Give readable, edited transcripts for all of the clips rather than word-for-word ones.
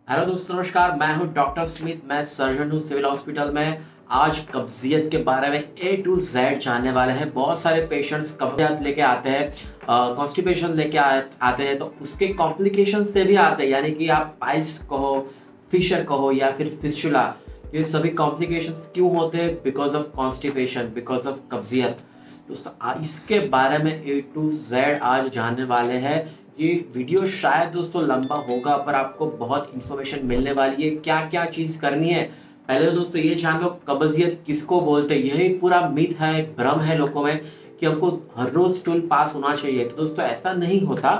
Hello दोस्तों, नमस्कार। मैं हूं डॉक्टर स्मिथ। मैं सर्जन हूं सिविल हॉस्पिटल में। आज कब्जियत के बारे में ए टू जेड जानने वाले हैं। बहुत सारे पेशेंट्स कब्जियत लेके आते हैं, कॉन्स्टिपेशन लेके आते हैं, तो उसके कॉम्प्लिकेशन से भी आते हैं, यानी कि आप पाइल्स कहो, फिशर कहो या फिर फिस्टुला। ये सभी कॉम्प्लिकेशंस क्यों होते हैं? Because of constipation, because of कब्जियत। दोस्तों इसके बारे में ए टू जेड आज जानने वाले हैं। ये वीडियो शायद दोस्तों लंबा होगा, पर आपको बहुत इन्फॉर्मेशन मिलने वाली है। क्या क्या चीज़ करनी है, पहले तो दोस्तों ये जान लो कब्जियत किसको बोलते हैं। यही पूरा मिथ है, भ्रम है लोगों में कि हमको हर रोज स्टूल पास होना चाहिए। तो दोस्तों ऐसा नहीं होता।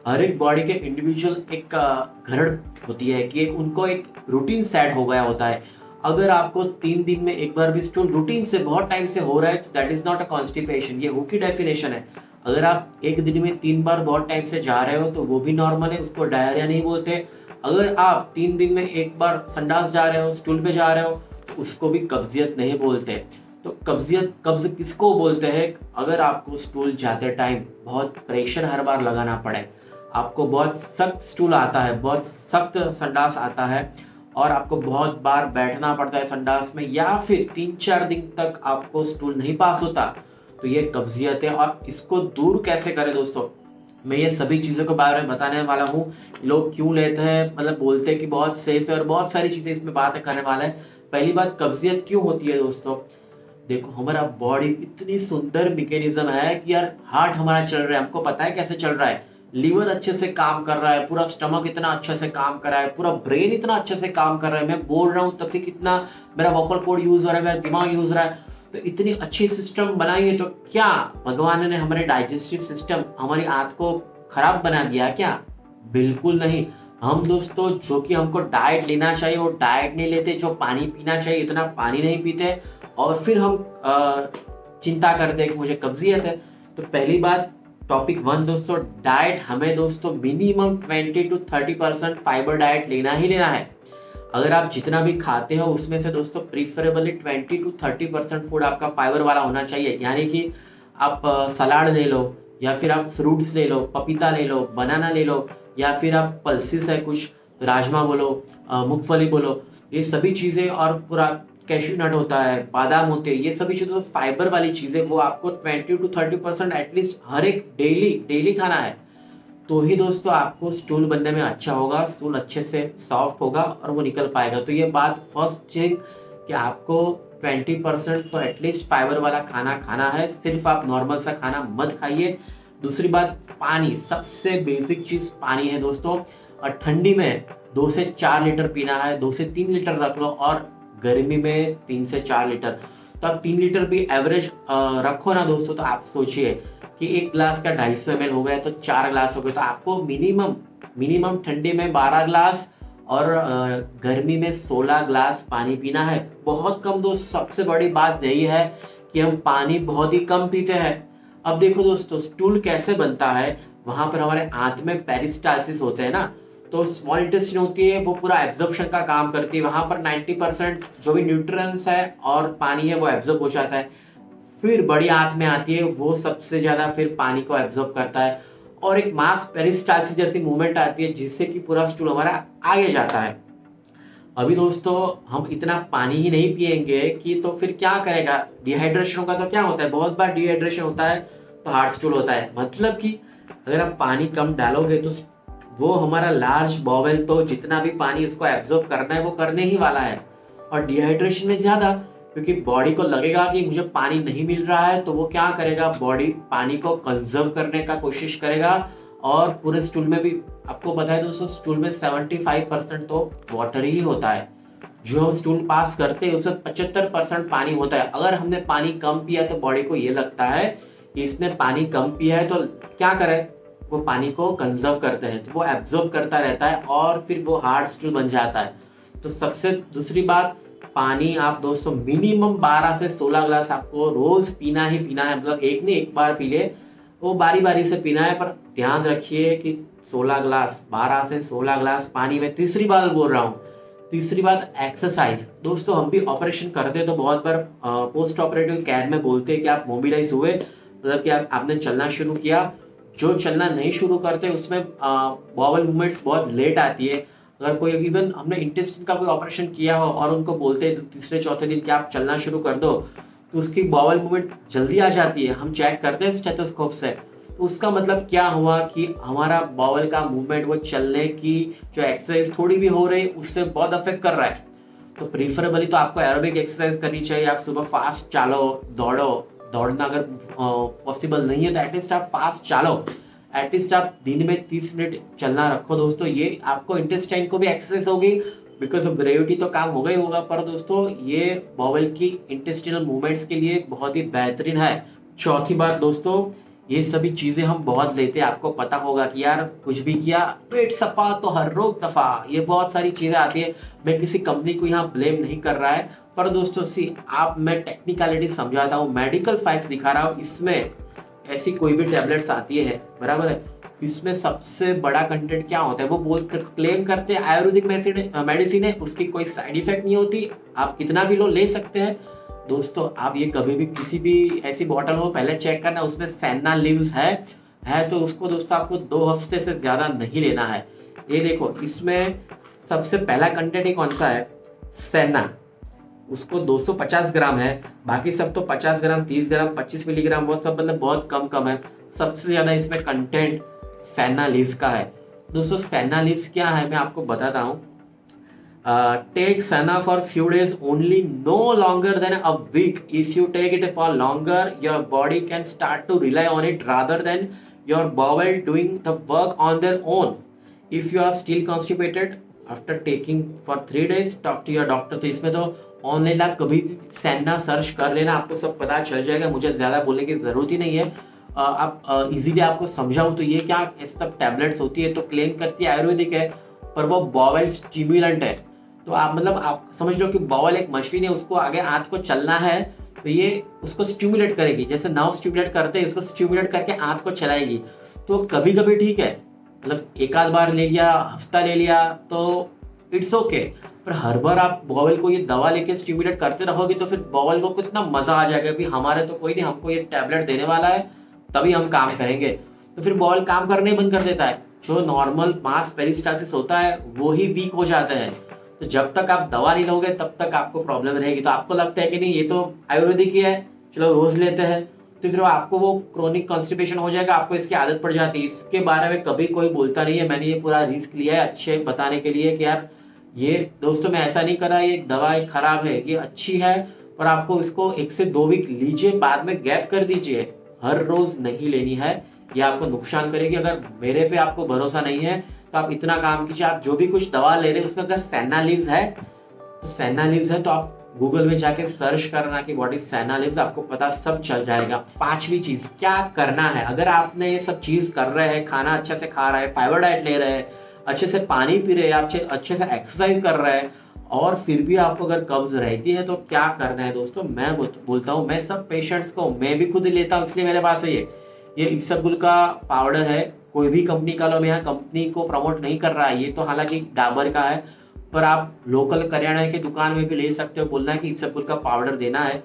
हर एक बॉडी के इंडिविजुअल एक घरड़ होती है कि उनको एक रूटीन सेट हो गया होता है। अगर आपको 3 दिन में एक बार भी स्टूल रूटीन से बहुत टाइम से हो रहा है तो that is not a constipation. ये हु की डेफिनेशन है। अगर आप एक दिन में 3 बार बहुत टाइम से जा रहे हो तो वो भी नॉर्मल है, उसको डायरिया नहीं बोलते। अगर आप 3 दिन में एक बार संडास जा रहे हो, स्टूल पे जा रहे हो, तो उसको भी कब्जियत नहीं बोलते। तो कब्ज किसको बोलते हैं? अगर आपको स्टूल जाते टाइम बहुत प्रेशर हर बार लगाना पड़े, आपको बहुत सख्त स्टूल आता है, बहुत सख्त संडास आता है और आपको बहुत बार बैठना पड़ता है संडास में, या फिर 3-4 दिन तक आपको स्टूल नहीं पास होता, तो ये कब्जियत है। और इसको दूर कैसे करें दोस्तों, मैं ये सभी चीज़ों के बारे में बताने वाला हूँ। लोग क्यों लेते हैं, मतलब बोलते हैं कि बहुत सेफ है, और बहुत सारी चीज़ें इसमें बात करने वाला है। पहली बात, कब्जियत क्यों होती है दोस्तों? देखो, हमारा बॉडी इतनी सुंदर मैकेनिज्म है कि यार हार्ट हमारा चल रहा है, हमको पता है कैसे चल रहा है। लीवर अच्छे से काम कर रहा है, पूरा स्टमक इतना अच्छे से काम कर रहा है, पूरा ब्रेन इतना अच्छे से काम कर रहा है। मैं बोल रहा हूँ तब तक कितना मेरा वोकल कोड यूज हो रहा है, मेरा दिमाग यूज हो रहा है। तो इतनी अच्छी सिस्टम बनाई है, तो क्या भगवान ने हमारे डाइजेस्टिव सिस्टम, हमारी आंत को खराब बना दिया क्या? बिल्कुल नहीं। हम दोस्तों जो कि हमको डाइट लेना चाहिए वो डाइट नहीं लेते, जो पानी पीना चाहिए इतना पानी नहीं पीते, और फिर हम चिंता करते हैं कि मुझे कब्जियत है। तो पहली बात, टॉपिक 1 दोस्तों, डाइट। हमें दोस्तों मिनिमम 20 to 30% फाइबर डाइट लेना ही लेना है। अगर आप जितना भी खाते हो उसमें से दोस्तों प्रीफरेबली 20 to 30% फूड आपका फाइबर वाला होना चाहिए। यानी कि आप सलाद ले लो, या फिर आप फ्रूट्स ले लो, पपीता ले लो, बनाना ले लो, या फिर आप पल्सिस है कुछ, राजमा बोलो, मूंगफली बोलो, ये सभी चीज़ें, और पूरा कैश्यू नट होता है, बादाम होते हैं, ये सभी चीज़ें तो फाइबर वाली चीज़ें, वो आपको 20 to 30% एटलीस्ट हर एक डेली खाना है। तो ही दोस्तों आपको स्टूल बनने में अच्छा होगा, स्टूल अच्छे से सॉफ्ट होगा और वो निकल पाएगा। तो ये बात फर्स्ट चेक कि आपको 20% तो एटलीस्ट फाइबर वाला खाना खाना है, सिर्फ आप नॉर्मल सा खाना मत खाइए। दूसरी बात, पानी। सबसे बेसिक चीज़ पानी है दोस्तों। और ठंडी में 2 से 4 लीटर पीना है, 2 से 3 लीटर रख लो, और गर्मी में 3 से 4 लीटर। तो आप 3 लीटर भी एवरेज रखो ना दोस्तों। तो आप सोचिए कि एक ग्लास का 250 ml हो गया, तो 4 ग्लास हो गए, तो आपको मिनिमम ठंडी में 12 ग्लास और गर्मी में 16 ग्लास पानी पीना है। बहुत कम दोस्त, सबसे बड़ी बात यही है कि हम पानी बहुत ही कम पीते हैं। अब देखो दोस्तों, स्टूल कैसे बनता है, वहां पर हमारे आंत में पेरिस्टालसिस होते हैं ना, तो स्मॉल इंटेस्टाइन होती है, वो पूरा एब्जॉर्प्शन का काम करती है। वहां पर 90% जो भी न्यूट्रिएंट्स है और पानी है वो एब्जॉर्ब हो जाता है। फिर बड़ी आंत में आती है, वो सबसे ज्यादा फिर पानी को एब्जॉर्ब करता है, और एक मास पेरिस्टालसिस जैसी मूवमेंट आती है जिससे कि पूरा स्टूल हमारा आगे जाता है। अभी दोस्तों हम इतना पानी ही नहीं पिएंगे कि तो फिर क्या करेगा? डिहाइड्रेशन होगा तो क्या होता है? बहुत बार डिहाइड्रेशन होता है तो हार्ड स्टूल होता है। मतलब कि अगर आप पानी कम डालोगे तो वो हमारा लार्ज बॉवेल तो जितना भी पानी उसको एब्जॉर्ब करना है वो करने ही वाला है। और डिहाइड्रेशन में ज्यादा, क्योंकि बॉडी को लगेगा कि मुझे पानी नहीं मिल रहा है, तो वो क्या करेगा? बॉडी पानी को कंजर्व करने का कोशिश करेगा। और पूरे स्टूल में भी आपको पता है दोस्तों, स्टूल में 75% तो वाटर ही होता है। जो हम स्टूल पास करते हैं उसमें 75% पानी होता है। अगर हमने पानी कम पिया तो बॉडी को ये लगता है कि इसने पानी कम पिया है, तो क्या करे? वो पानी को कंजर्व करते हैं, तो वो एब्जॉर्ब करता रहता है और फिर वो हार्ड स्टूल बन जाता है। तो सबसे दूसरी बात, पानी आप दोस्तों मिनिमम 12 से 16 ग्लास आपको रोज पीना ही पीना है। मतलब एक नहीं, एक बार पी ले, वो बारी बारी से पीना है, पर ध्यान रखिए कि 16 ग्लास, 12 से 16 ग्लास पानी में। तीसरी बात बोल रहा हूँ, तीसरी बात एक्सरसाइज। दोस्तों हम भी ऑपरेशन करते हैं तो बहुत बार पोस्ट ऑपरेटिव केयर में बोलते हैं कि आप मोबिलाइज हुए, मतलब कि आपने चलना शुरू किया। जो चलना नहीं शुरू करते उसमें बॉवल मूवमेंट्स बहुत लेट आती है। अगर कोई इवन हमने इंटेस्टाइन का कोई ऑपरेशन किया हो और उनको बोलते हैं तीसरे चौथे दिन कि आप चलना शुरू कर दो, तो उसकी बाउल मूवमेंट जल्दी आ जाती है, हम चेक करते हैं स्टेथोस्कोप से, तो उसका मतलब क्या हुआ कि हमारा बाउल का मूवमेंट, वो चलने की जो एक्सरसाइज थोड़ी भी हो रही है उससे बहुत अफेक्ट कर रहा है। तो प्रीफरेबली तो आपको एरोबिक एक्सरसाइज करनी चाहिए। आप सुबह फास्ट चालो, दौड़ो, दौड़ना अगर पॉसिबल नहीं है तो एटलीस्ट आप फास्ट चालो, एटलीस्ट आप दिन में 30 मिनट चलना रखो दोस्तों। ये आपको इंटेस्टाइन को भी एक्सरसाइज होगी, बिकॉज ऑफ ग्रेविटी तो काम होगा ही होगा, पर दोस्तों ये बाउल की इंटेस्टिनल मूवमेंट्स के लिए बहुत ही बेहतरीन है। चौथी बात दोस्तों, ये सभी चीजें हम बहुत लेते हैं, आपको पता होगा कि यार कुछ भी किया पेट सफा तो हर रोग दफा, ये बहुत सारी चीजें आती है। मैं किसी कंपनी को यहाँ ब्लेम नहीं कर रहा है, पर दोस्तों आप मैं टेक्निकलिटी समझाता हूँ, मेडिकल फैक्ट्स दिखा रहा हूँ। इसमें ऐसी कोई भी टैबलेट्स आती है, बराबर है, इसमें सबसे बड़ा कंटेंट क्या होता है, वो क्लेम करते हैं आयुर्वेदिक मेडिसिन है, उसकी कोई साइड इफेक्ट नहीं होती, आप कितना भी लो ले सकते हैं। दोस्तों आप ये कभी भी किसी भी ऐसी बॉटल हो पहले चेक करना उसमें सेना लीव्स है तो उसको दोस्तों आपको 2 हफ्ते से ज्यादा नहीं लेना है। ये देखो इसमें सबसे पहला कंटेंट ही कौन सा है, सेना, उसको 250 ग्राम है, बाकी सब तो 50 ग्राम, 30 ग्राम, 25 मिलीग्राम, वो सब मतलब बहुत कम है। सबसे ज्यादा इसमें कंटेंट सेना लीव्स का है। दोस्तों सेना लीव्स क्या है मैं आपको बताता हूँ। Take senna for few days only, no longer than a week. If you take it for longer, your body can start to rely on it rather than your bowel doing the work on their own. If you are still constipated after taking for 3 days, talk to your doctor. तो इसमें तो online आप कभी भी सेना search कर लेना, आपको सब पता चल जाएगा, मुझे ज़्यादा बोलने की ज़रूरत ही नहीं है। आप इजीली आपको समझाऊँ तो ये क्या सब टैबलेट्स होती है तो क्लेम करती है आयुर्वेदिक है, पर वो बाउल स्टिमुलेंट है। तो आप मतलब आप समझ लो कि बाउल एक मशीन है, उसको आगे आंत को चलना है तो ये उसको स्टिमुलेट करेगी, जैसे नर्व स्टिमुलेट करते हैं इसको स्टिमुलेट करके आंत को चलाएगी। तो कभी कभी ठीक है, मतलब एक आध बार ले लिया, हफ्ता ले लिया तो इट्स ओके, पर हर बार आप बाउल को ये दवा लेके स्टिमुलेट करते रहोगे तो फिर बाउल को कितना मजा आ जाएगा कि हमारे तो कोई नहीं, हमको ये टैबलेट देने वाला है तभी हम काम करेंगे। तो फिर बाउल काम करने बंद कर देता है, जो नॉर्मल मास पेरिस्टाल्सिस होता है वो ही वीक हो जाता है। तो जब तक आप दवा नहीं लोगे तब तक आपको प्रॉब्लम रहेगी। तो आपको लगता है कि नहीं ये तो आयुर्वेदिक ही है, चलो रोज लेते हैं, तो फिर आपको वो क्रोनिक कॉन्स्टिपेशन हो जाएगा, आपको इसकी आदत पड़ जाती है। इसके बारे में कभी कोई बोलता नहीं है, मैंने ये पूरा रिस्क लिया है अच्छे बताने के लिए कि यार ये दोस्तों मैं ऐसा नहीं कर रहा, ये दवा खराब है, ये अच्छी है, पर आपको इसको 1 से 2 वीक लीजिए, बाद में गैप कर दीजिए, हर रोज नहीं लेनी है, ये आपको नुकसान करेगी। अगर मेरे पे आपको भरोसा नहीं है तो आप इतना काम कीजिए, आप जो भी कुछ दवा ले रहे हैं उसमें अगर सेना लीव्स है तो सेना लीव्स है तो आप गूगल में जाके सर्च करना कि व्हाट इज सेना लीव्स, आपको पता सब चल जाएगा। 5वीं चीज क्या करना है, अगर आपने ये सब चीज कर रहे हैं, खाना अच्छे से खा रहे हैं, फाइबर डाइट ले रहे हैं, अच्छे से पानी पी रहे हैं, आप अच्छे से एक्सरसाइज कर रहे हैं, और फिर भी आपको अगर कब्ज रहती है तो क्या करना है दोस्तों। मैं बोलता हूँ, मैं सब पेशेंट्स को, मैं भी खुद लेता हूँ इसलिए मेरे पास है ये इसबगुल का पाउडर है, कोई भी कंपनी का लो, मैं यहाँ कंपनी को प्रमोट नहीं कर रहा है, ये तो हालांकि डाबर का है, पर आप लोकल करियाना की दुकान में भी ले सकते हो, बोलना है कि इसबगुल का पाउडर देना है।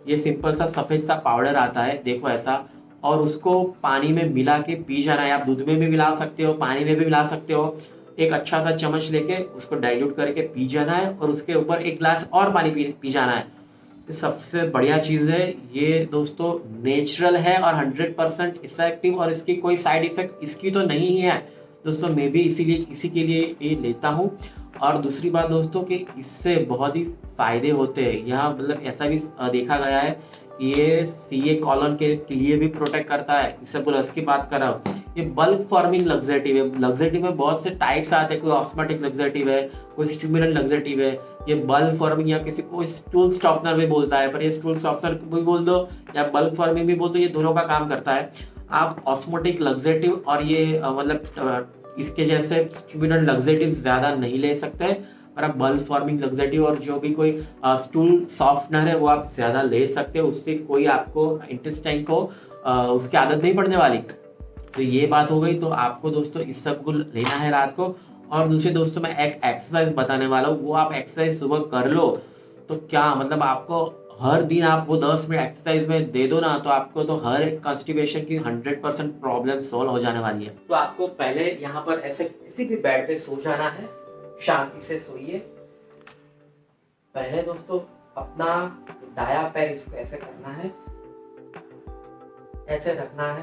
ये सिंपल सा सफेद सा पाउडर आता है, देखो ऐसा, और उसको पानी में मिला के पी जाना है। आप दूध में भी मिला सकते हो, पानी में भी मिला सकते हो। एक अच्छा सा चम्मच लेके उसको डाइल्यूट करके पी जाना है, और उसके ऊपर 1 ग्लास और पानी पी जाना है। सबसे बढ़िया चीज़ है ये दोस्तों, नेचुरल है और 100% इफेक्टिव, और इसकी कोई साइड इफेक्ट इसकी तो नहीं ही है दोस्तों। मैं भी इसी के लिए ये लेता हूँ। और दूसरी बात दोस्तों कि इससे बहुत ही फायदे होते हैं, यहाँ मतलब ऐसा भी देखा गया है कि ये सीए कॉलन के लिए भी प्रोटेक्ट करता है। इससे प्लस की बात कर रहा हूँ, ये बल्क फॉर्मिंग लग्जेटिव है। लग्जेटिव में बहुत से टाइप्स आते हैं, कोई ऑस्मेटिक लग्जेटिव है, कोई स्टिमुलेंट लग्जेटिव है। ये बल्क फॉर्मिंग या किसी को स्टूल सॉफ्टनर भी बोलता है, पर ये स्टूल सॉफ्टनर भी बोल दो या बल्क फॉर्मिंग भी बोल दो, ये दोनों का काम करता है। आप ऑस्मोटिक लग्जेटिव और ये मतलब इसके जैसे स्टिमुलेंट लग्जेटिव ज्यादा नहीं ले सकते, पर आप बल्क फॉर्मिंग लग्जेटिव और जो भी कोई स्टूल सॉफ्टनर है वो आप ज्यादा ले सकते हो, उससे कोई आपको इंटेस्टाइन को उसकी आदत नहीं पड़ने वाली। तो ये बात हो गई। तो आपको दोस्तों इस सब को लेना है रात को। और दूसरे दोस्तों मैं एक एक्सरसाइज बताने वाला हूँ, वो आप एक्सरसाइज सुबह कर लो तो क्या मतलब आपको हर दिन आप वो 10 मिनट एक्सरसाइज में दे दो ना, तो आपको तो हर एक कॉन्स्टिपेशन की 100% प्रॉब्लम सॉल्व हो जाने वाली है। तो आपको पहले यहाँ पर ऐसे किसी भी बेड पे सो जाना है, शांति से सोइए। पहले दोस्तों अपना दाया पैर इसको ऐसे करना है, ऐसे रखना है।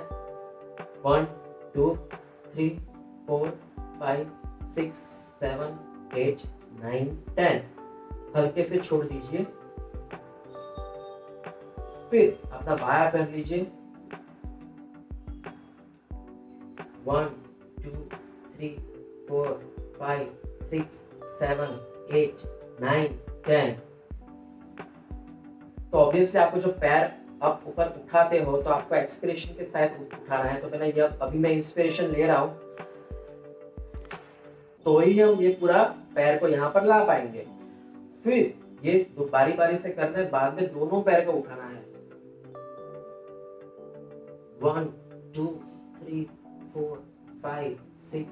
1 2 3 4 5 6 7 8 9 10। हल्के से छोड़ दीजिए। फिर अपना बायां पैर लीजिए। 1 2 3 4 5 6 7 8 9 10। तो ऑब्वियसली आपको जो पैर आप ऊपर उठाते हो तो आपको एक्सपिरेशन के साथ उठाना है। तो मैंने ये अभी मैं इंस्पिरेशन ले रहा हूं, तो ही हम ये पूरा पैर को यहाँ पर ला पाएंगे। फिर ये बारी बारी से करना है, बाद में दोनों पैर को उठाना है। 1 2 3 4 5 6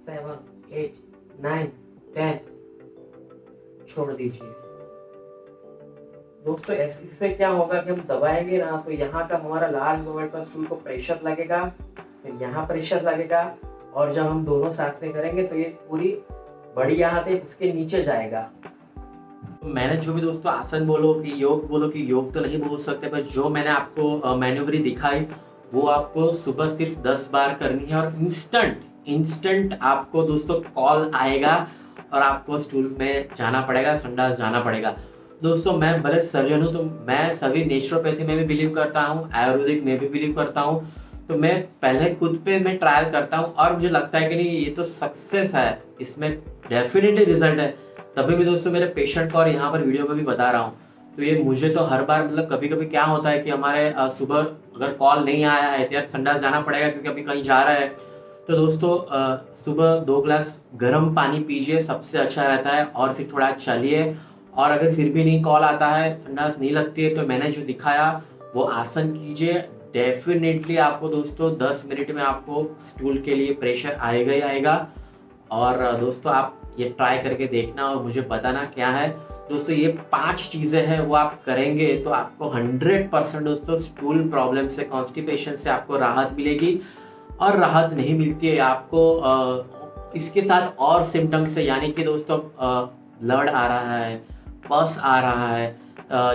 7 8 9 10। छोड़ दीजिए। दोस्तों इससे क्या होगा कि हम दबाएंगे ना तो यहाँ का हमारा लार्ज मोमेंट का स्टूल को प्रेशर लगेगा, फिर यहाँ प्रेशर लगेगा, और जब हम दोनों साथ में करेंगे तो ये पूरी बड़ी यहाँ पे उसके नीचे जाएगा। तो मैंने जो भी दोस्तों आसन बोलो कि योग तो नहीं बोल सकते, पर जो मैंने आपको मैन्युवरी दिखाई वो आपको सुबह सिर्फ 10 बार करनी है, और इंस्टेंट आपको दोस्तों कॉल आएगा और आपको स्टूल में जाना पड़ेगा, संडास जाना पड़ेगा। दोस्तों मैं भले सर्जन हूँ, तो मैं सभी नेचुरोपैथी में भी बिलीव करता हूँ, आयुर्वेदिक में भी बिलीव करता हूँ। तो मैं पहले खुद पे मैं ट्रायल करता हूँ और मुझे लगता है कि नहीं ये तो सक्सेस है, इसमें डेफिनेटली रिजल्ट है। तभी मैं दोस्तों मेरे पेशेंट को और यहाँ पर वीडियो में भी बता रहा हूँ। तो ये मुझे तो हर बार मतलब कभी कभी क्या होता है कि हमारे सुबह अगर कॉल नहीं आया है तो यार संडास जाना पड़ेगा क्योंकि अभी कहीं जा रहा है, तो दोस्तों सुबह 2 ग्लास गर्म पानी पीजिए, सबसे अच्छा रहता है। और फिर थोड़ा चलिए, और अगर फिर भी नहीं कॉल आता है, संडास नहीं लगती है, तो मैंने जो दिखाया वो आसन कीजिए। डेफिनेटली आपको दोस्तों 10 मिनट में आपको स्टूल के लिए प्रेशर आएगा ही आएगा। और दोस्तों आप ये ट्राई करके देखना और मुझे बताना क्या है। दोस्तों ये 5 चीज़ें हैं, वो आप करेंगे तो आपको 100% दोस्तों स्टूल प्रॉब्लम से, कॉन्स्टिपेशन से आपको राहत मिलेगी। और राहत नहीं मिलती है आपको इसके साथ और सिम्टम्स से, यानी कि दोस्तों ब्लड आ रहा है, पस आ रहा है,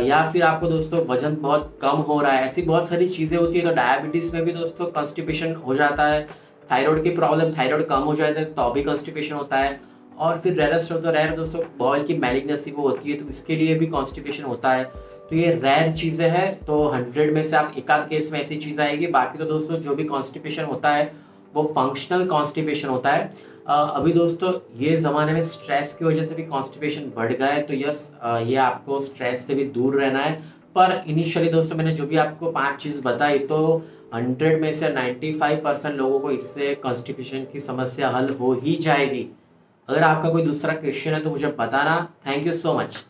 या फिर आपको दोस्तों वजन बहुत कम हो रहा है, ऐसी बहुत सारी चीज़ें होती है। तो डायबिटीज़ में भी दोस्तों कॉन्स्टिपेशन हो जाता है, थायराइड की प्रॉब्लम, थायराइड कम हो जाता है तो भी कॉन्स्टिपेशन होता है। और फिर रेयर दोस्तों बॉयल की मैलिग्नेंसी वो होती है, तो इसके लिए भी कॉन्स्टिपेशन होता है। तो ये रेयर चीज़ें हैं, तो 100 में से आप एकाध केस में ऐसी चीज़ आएगी। बाकी तो दोस्तों जो भी कॉन्स्टिपेशन होता है वो फंक्शनल कॉन्स्टिपेशन होता है। अभी दोस्तों ये ज़माने में स्ट्रेस की वजह से भी कॉन्स्टिपेशन बढ़ गया है, तो यस ये आपको स्ट्रेस से भी दूर रहना है। पर इनिशियली दोस्तों मैंने जो भी आपको 5 चीज़ बताई, तो 100 में से 95% लोगों को इससे कॉन्स्टिपेशन की समस्या हल हो ही जाएगी। अगर आपका कोई दूसरा क्वेश्चन है तो मुझे बताना। Thank you so much.